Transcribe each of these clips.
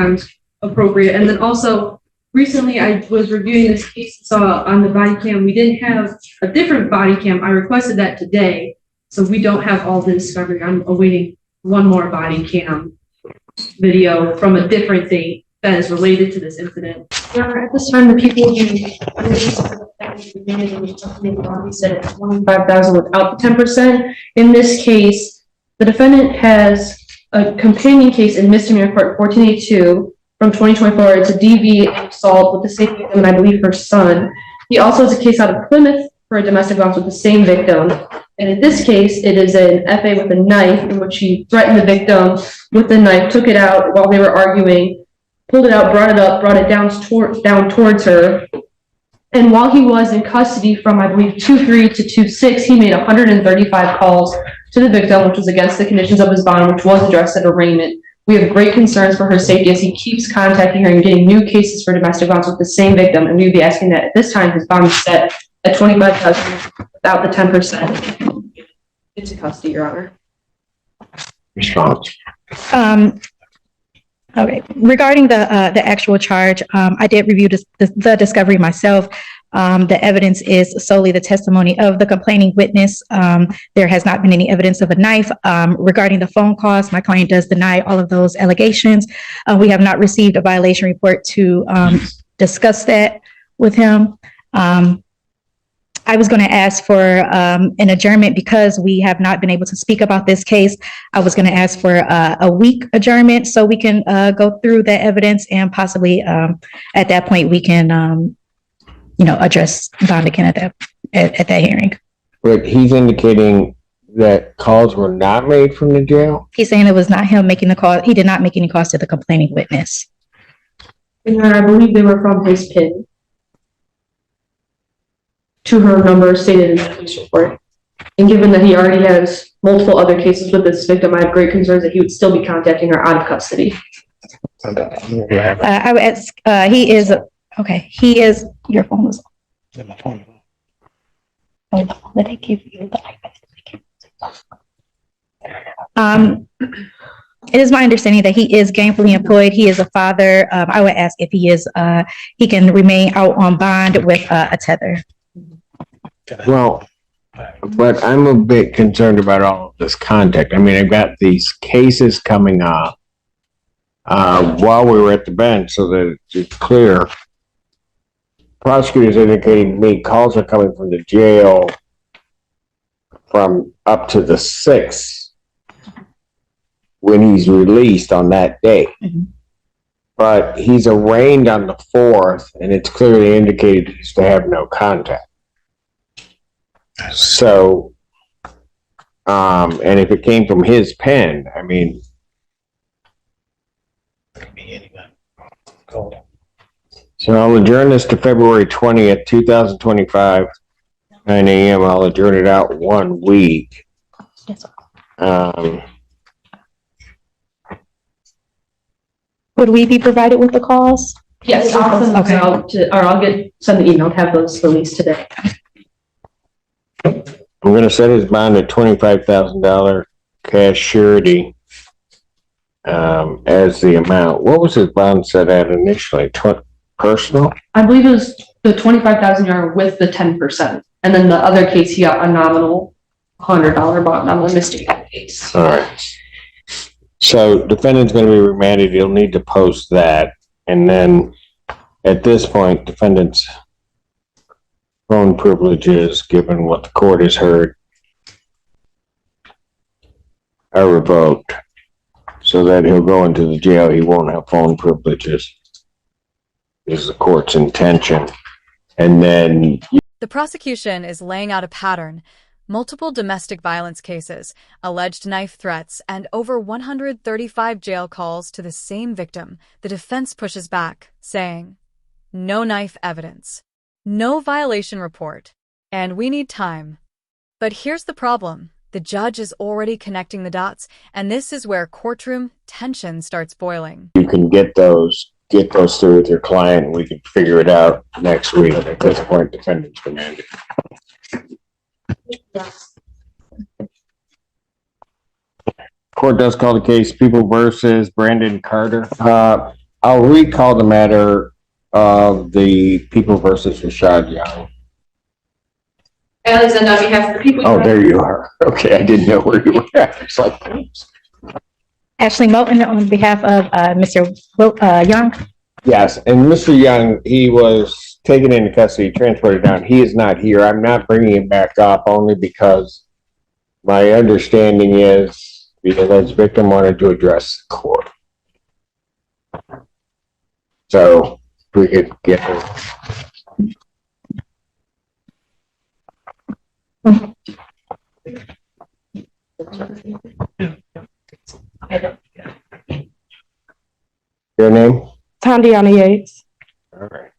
times appropriate. And then also, recently I was reviewing this case and saw on the body cam, we didn't have a different body cam. I requested that today, so we don't have all the discovery. I'm awaiting one more body cam video from a different date that is related to this incident. At this time, the people who said $25,000 without the 10%. In this case, the defendant has a companion case in misdemeanor court 1482 from 2024. It's a DV and assault with the same victim, and I believe her son. He also has a case out of Plymouth for a domestic violence with the same victim. And in this case, it is an FA with a knife in which he threatened the victim with the knife, took it out while they were arguing, pulled it out, brought it up, brought it down towards her. And while he was in custody from, I believe, 2-3 to 2-6, he made 135 calls to the victim, which was against the conditions of his bond, which was addressed at arraignment. We have great concerns for her safety as he keeps contacting her and getting new cases for domestic violence with the same victim. And we'd be asking that at this time his bond is set at $25,000 without the 10%. Into custody, Your Honor. Response. Okay. Regarding the actual charge, I did review the discovery myself. The evidence is solely the testimony of the complaining witness. There has not been any evidence of a knife. Regarding the phone calls, my client does deny all of those allegations. We have not received a violation report to discuss that with him. I was going to ask for an adjournment because we have not been able to speak about this case. I was going to ask for a week adjournment so we can go through that evidence and possibly at that point we can, address bond again at that hearing. But he's indicating that calls were not made from the jail? He's saying it was not him making the call. He did not make any calls to the complaining witness. And I believe they were from his PIN to her number stated in the police report. And given that he already has multiple other cases with this victim, I have great concerns that he would still be contacting her out of custody. I would ask, he is, your phone was on. My phone. Oh, did I give you the iPad? It is my understanding that he is gainfully employed. He is a father. I would ask if he can remain out on bond with a tether. Well, but I'm a bit concerned about all of this contact. I mean, I've got these cases coming up while we were at the bench so that it's clear. Prosecutors indicating to me calls are coming from the jail from up to the 6th when he's released on that day. Mm-hmm. But he's arraigned on the 4th, and it's clearly indicated he's to have no contact. So, and if it came from his pen, I mean, so I'll adjourn this to February 20th, 2025, 9 a.m. I'll adjourn it out 1 week. Would we be provided with the calls? Yes, I'll send those out or I'll send the email, have those released today. I'm going to set his bond at $25,000 cash surety as the amount. What was his bond set at initially? Personal? I believe it was the $25,000 with the 10%. And then the other case, he got a nominal $100 bond on the mistaken case. All right. So defendant's going to be remanded. He'll need to post that. And then at this point, defendant's phone privileges, given what the court has heard, are revoked so that he'll go into the jail. He won't have phone privileges. This is the court's intention. And then the prosecution is laying out a pattern. Multiple domestic violence cases, alleged knife threats, and over 135 jail calls to the same victim. The defense pushes back, saying, no knife evidence, no violation report, and we need time. But here's the problem. The judge is already connecting the dots, and this is where courtroom tension starts boiling. You can get those through with your client, and we can figure it out next week. At this point, defendant's remanded. Yes. Court does call the case People versus Brandon Carter. I'll recall the matter of the People versus Rashad Young. Alex, and on behalf of the people. Oh, there you are. Okay, I didn't know where you were at. It's like, Ashley Moulton on behalf of Mr. Young. yes, and Mr. Young, he was taken into custody, transported down. He is not here. I'm not bringing him back up only because my understanding is the alleged victim wanted to address the court. So we could get her. Your name? Tandiana Yates. All right.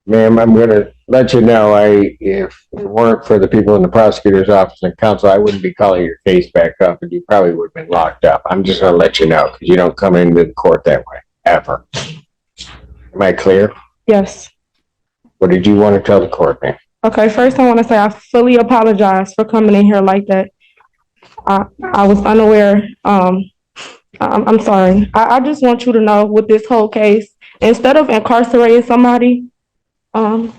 Ma'am, I'm going to let you know, if it weren't for the people in the prosecutor's office and counsel, I wouldn't be calling your case back up and you probably would have been locked up. I'm just going to let you know because you don't come into the court that way, ever. Am I clear? Yes. What did you want to tell the court, ma'am? Okay, first I want to say I fully apologize for coming in here like that. I was unaware. I'm sorry. I just want you to know with this whole case, instead of incarcerating somebody, Go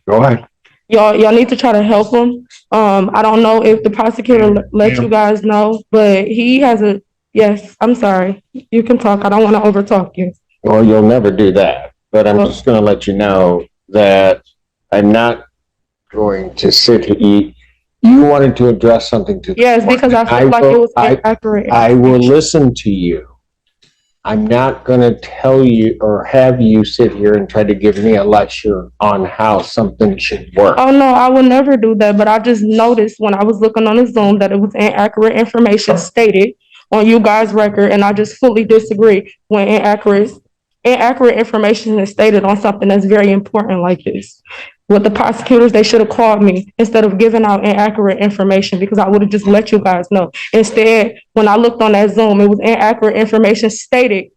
ahead. y'all need to try to help him. I don't know if the prosecutor let you guys know, but he has yes, I'm sorry. You can talk. I don't want to overtalk you. Well, you'll never do that, but I'm just going to let you know that I'm not going to sit here. You wanted to address something to the Yes, court. because I feel like it was inaccurate. I will listen to you. I'm not going to tell you or have you sit here and try to give me a lecture on how something should work. Oh, no, I will never do that. But I just noticed when I was looking on the Zoom that it was inaccurate information stated on you guys' record. And I just fully disagree when inaccurate information is stated on something that's very important like this. With the prosecutors, they should have called me instead of giving out inaccurate information because I would have just let you guys know. Instead, when I looked on that Zoom, it was inaccurate information stated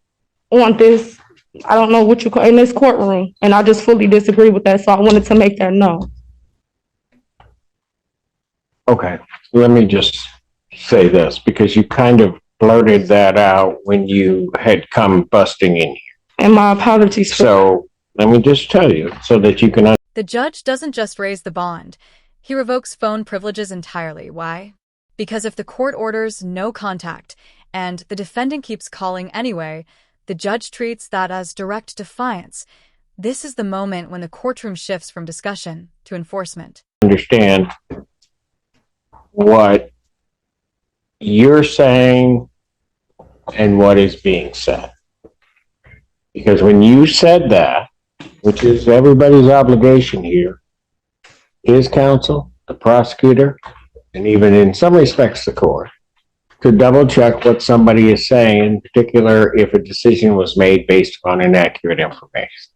on this, I don't know what you call in this courtroom. And I just fully disagree with that. So I wanted to make that known. Okay, let me just say this because you kind of blurted that out when you had come busting in here. And my apologies. So let me just tell you so that you can. The judge doesn't just raise the bond. He revokes phone privileges entirely. Why? Because if the court orders no contact and the defendant keeps calling anyway, the judge treats that as direct defiance. This is the moment when the courtroom shifts from discussion to enforcement. Understand what you're saying and what is being said. Because when you said that, which is everybody's obligation here, his counsel, the prosecutor, and even in some respects the court, to double check what somebody is saying, in particular if a decision was made based upon inaccurate information.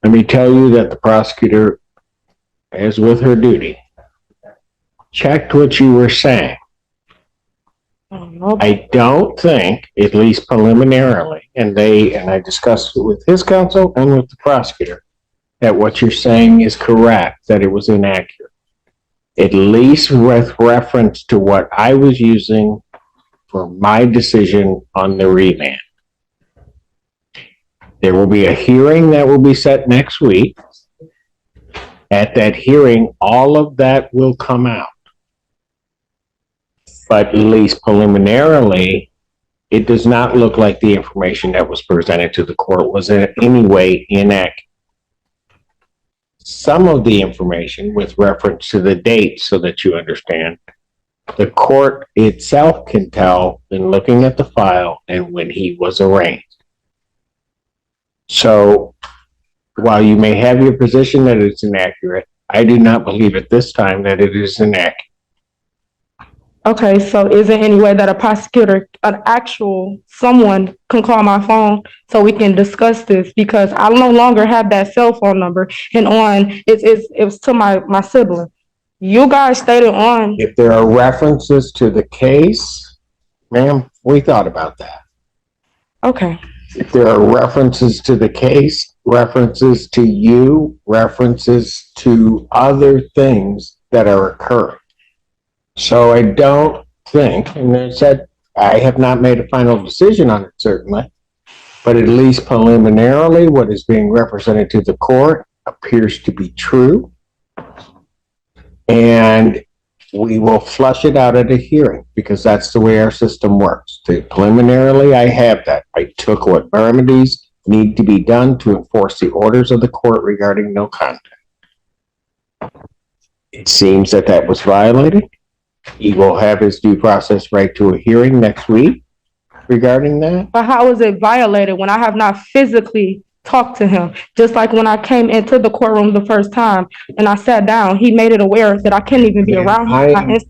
Let me tell you that the prosecutor, as with her duty, checked what you were saying. I don't think, at least preliminarily, and I discussed it with his counsel and with the prosecutor, that what you're saying is correct, that it was inaccurate. At least with reference to what I was using for my decision on the remand. There will be a hearing that will be set next week. At that hearing, all of that will come out. But at least preliminarily, it does not look like the information that was presented to the court was in any way inaccurate. Some of the information with reference to the date, so that you understand, the court itself can tell in looking at the file and when he was arraigned. So while you may have your position that it's inaccurate, I do not believe at this time that it is inaccurate. Okay, so is there any way that a prosecutor, someone can call my phone so we can discuss this? Because I no longer have that cell phone number and it was to my sibling. You guys stated on. If there are references to the case, ma'am, we thought about that. Okay. If there are references to the case, references to you, references to other things that are occurring. So I don't think, and I said, I have not made a final decision on it, certainly, But at least preliminarily, what is being represented to the court appears to be true. And we will flush it out at a hearing because that's the way our system works. Preliminarily, I have that. I took what remedies need to be done to enforce the orders of the court regarding no contact. It seems that that was violated. He will have his due process right to a hearing next week regarding that. But how is it violated when I have not physically talked to him? Just like when I came into the courtroom the first time and I sat down, he made it aware that I couldn't even be around him.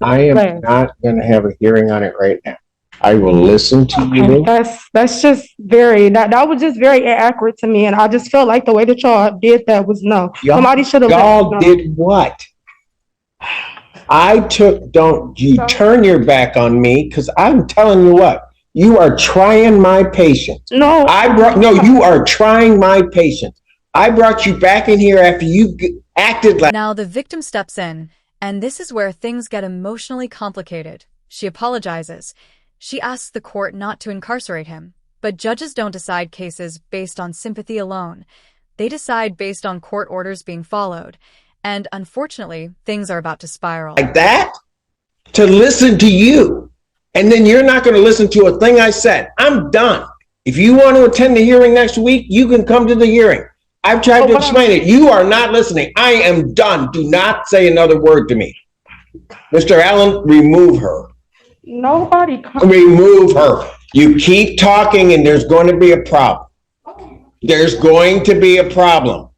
I am not going to have a hearing on it right now. I will listen to you. That's just that was just very inaccurate to me, and I just felt like the way that y'all did that was no. Somebody should have. Y'all did what? Don't you turn your back on me, because I'm telling you what, you are trying my patience. No. You are trying my patience. I brought you back in here after you acted like. Now the victim steps in, and this is where things get emotionally complicated. She apologizes. She asks the court not to incarcerate him, but judges don't decide cases based on sympathy alone. They decide based on court orders being followed. And unfortunately, things are about to spiral. Like that? To listen to you. And then you're not going to listen to a thing I said. I'm done. If you want to attend the hearing next week, you can come to the hearing. I've tried to explain it. You are not listening. I am done. Do not say another word to me. Mr. Allen, remove her. Nobody. Remove her. You keep talking and there's going to be a problem. There's going to be a problem.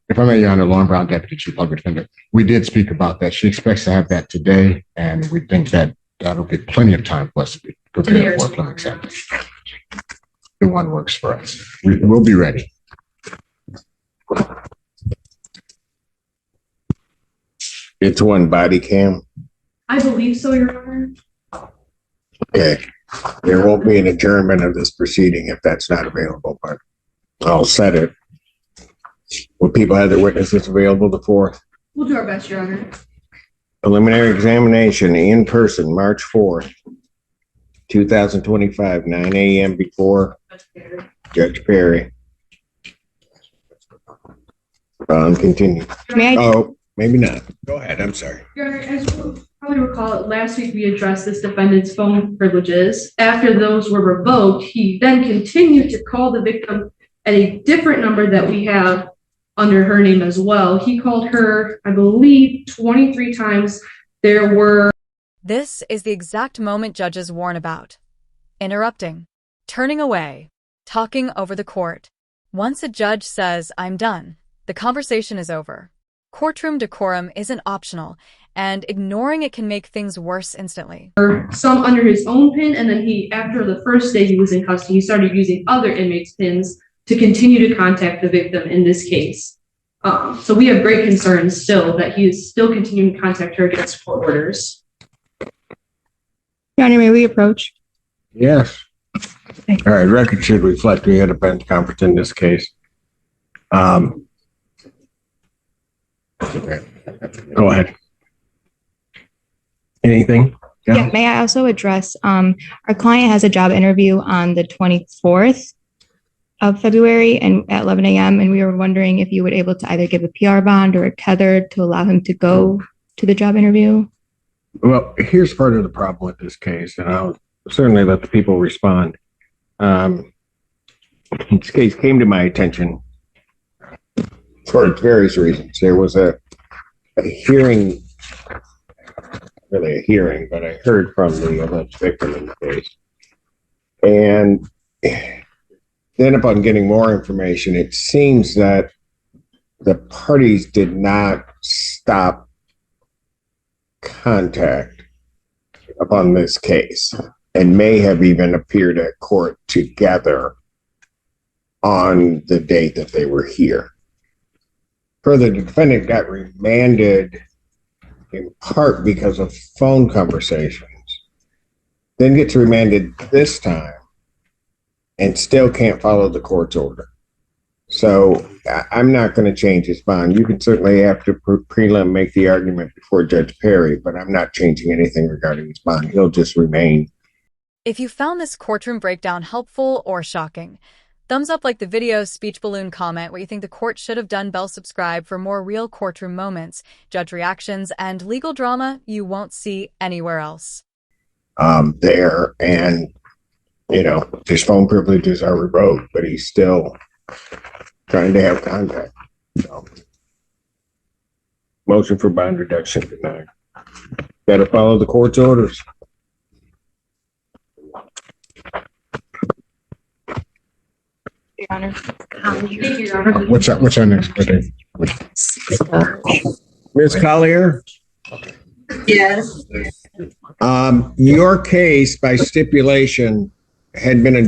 If I may, Your Honor, Lauren Brown, Deputy Chief Public Defender. We did speak about that. She expects to have that today, and we think that that'll be plenty of time for us to be prepared for an exam. The one works for us. We'll be ready. It's one body cam. I believe so, Your Honor. Okay. There won't be an adjournment of this proceeding if that's not available, but I'll set it. Will people have their witnesses available the 4th? We'll do our best, Your Honor. Preliminary examination in person, March 4th, 2025, 9 a.m. before Judge Perry. Continue. May I? Oh, maybe not. Go ahead. I'm sorry. Your Honor, as you probably recall, last week we addressed this defendant's phone privileges. After those were revoked, he then continued to call the victim at a different number that we have under her name as well. He called her, I believe, 23 times. This is the exact moment judges warn about. Interrupting, turning away, talking over the court. Once a judge says, "I'm done," the conversation is over. Courtroom decorum isn't optional, and ignoring it can make things worse instantly. Some under his own PIN, and then after the first day he was in custody, he started using other inmates' PINs to continue to contact the victim in this case. So we have great concerns still that he is still continuing to contact her against court orders. Your Honor, may we approach? Yes. All right, record should reflect we had a bench conference in this case. Go ahead. Anything? Yeah, may I also address, our client has a job interview on the 24th of February and at 11 a.m. And we were wondering if you would able to either give a PR bond or a tether to allow him to go to the job interview. Well, here's part of the problem with this case, and I'll certainly let the people respond. This case came to my attention for various reasons. There was a hearing, really a hearing, but I heard from the alleged victim in the case. And then upon getting more information, it seems that the parties did not stop contact upon this case and may have even appeared at court together on the date that they were here. Further, the defendant got remanded in part because of phone conversations, then gets remanded this time and still can't follow the court's order. So I'm not going to change his bond. You can certainly, after prelim, make the argument before Judge Perry, but I'm not changing anything regarding his bond. He'll just remain If you found this courtroom breakdown helpful or shocking, thumbs up like the video, speech balloon, comment what you think the court should have done, bell subscribe for more real courtroom moments, judge reactions, and legal drama you won't see anywhere else. There, and his phone privileges are revoked, but he's still trying to have contact. So, motion for bond reduction denied. Got to follow the court's orders. Your Honor. What's our next? Okay. Ms. Collier? Yes. Your case by stipulation had been adjourned